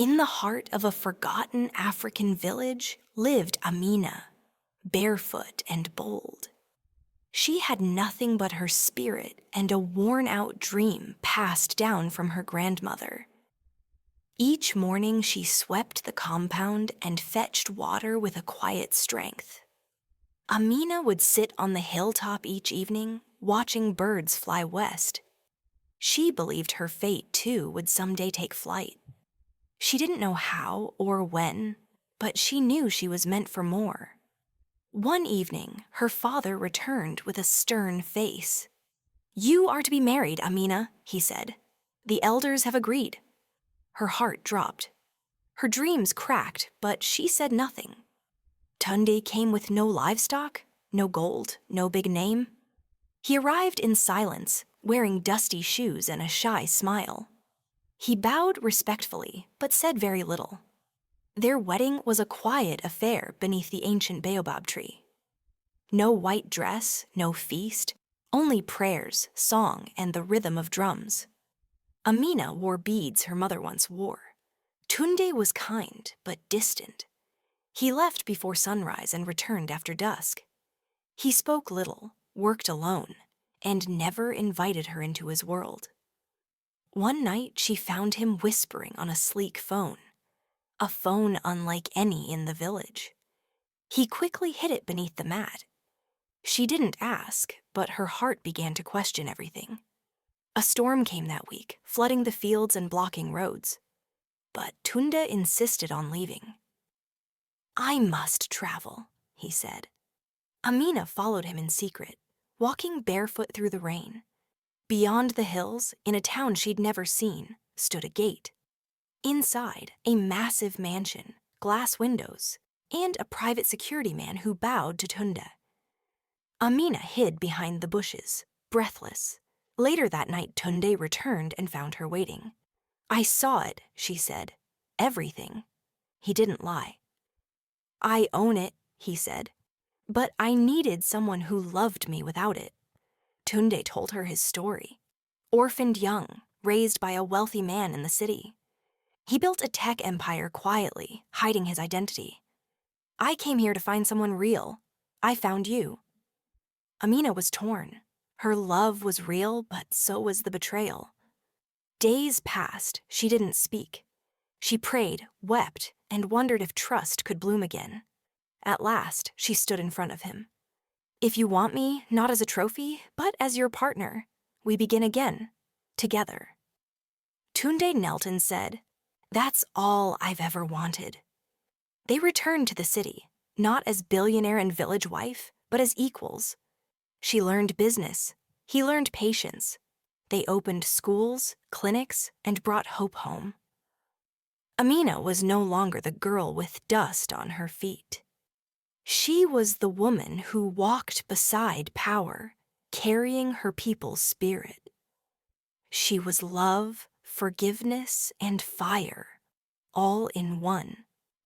In the heart of a forgotten African village lived Amina, barefoot and bold. She had nothing but her spirit and a worn-out dream passed down from her grandmother. Each morning she swept the compound and fetched water with a quiet strength. Amina would sit on the hilltop each evening, watching birds fly west. She believed her fate, too, would someday take flight. She didn't know how or when, but she knew she was meant for more. One evening, her father returned with a stern face. "You are to be married, Amina," he said. "The elders have agreed." Her heart dropped. Her dreams cracked, but she said nothing. Tunde came with no livestock, no gold, no big name. He arrived in silence, wearing dusty shoes and a shy smile. He bowed respectfully, but said very little. Their wedding was a quiet affair beneath the ancient baobab tree. No white dress, no feast, only prayers, song, and the rhythm of drums. Amina wore beads her mother once wore. Tunde was kind, but distant. He left before sunrise and returned after dusk. He spoke little, worked alone, and never invited her into his world. One night she found him whispering on a sleek phone, a phone unlike any in the village. He quickly hid it beneath the mat. She didn't ask, but her heart began to question everything. A storm came that week, flooding the fields and blocking roads. But Tunde insisted on leaving. "I must travel," he said. Amina followed him in secret, walking barefoot through the rain. Beyond the hills, in a town she'd never seen, stood a gate. Inside, a massive mansion, glass windows, and a private security man who bowed to Tunde. Amina hid behind the bushes, breathless. Later that night, Tunde returned and found her waiting. "I saw it," she said. "Everything." He didn't lie. "I own it," he said. "But I needed someone who loved me without it." Tunde told her his story. Orphaned young, raised by a wealthy man in the city. He built a tech empire quietly, hiding his identity. "I came here to find someone real. I found you." Amina was torn. Her love was real, but so was the betrayal. Days passed, she didn't speak. She prayed, wept, and wondered if trust could bloom again. At last, she stood in front of him. "If you want me, not as a trophy, but as your partner, we begin again, together." Tunde knelt and said, "That's all I've ever wanted." They returned to the city, not as billionaire and village wife, but as equals. She learned business. He learned patience. They opened schools, clinics, and brought hope home. Amina was no longer the girl with dust on her feet. She was the woman who walked beside power, carrying her people's spirit. She was love, forgiveness, and fire, all in one.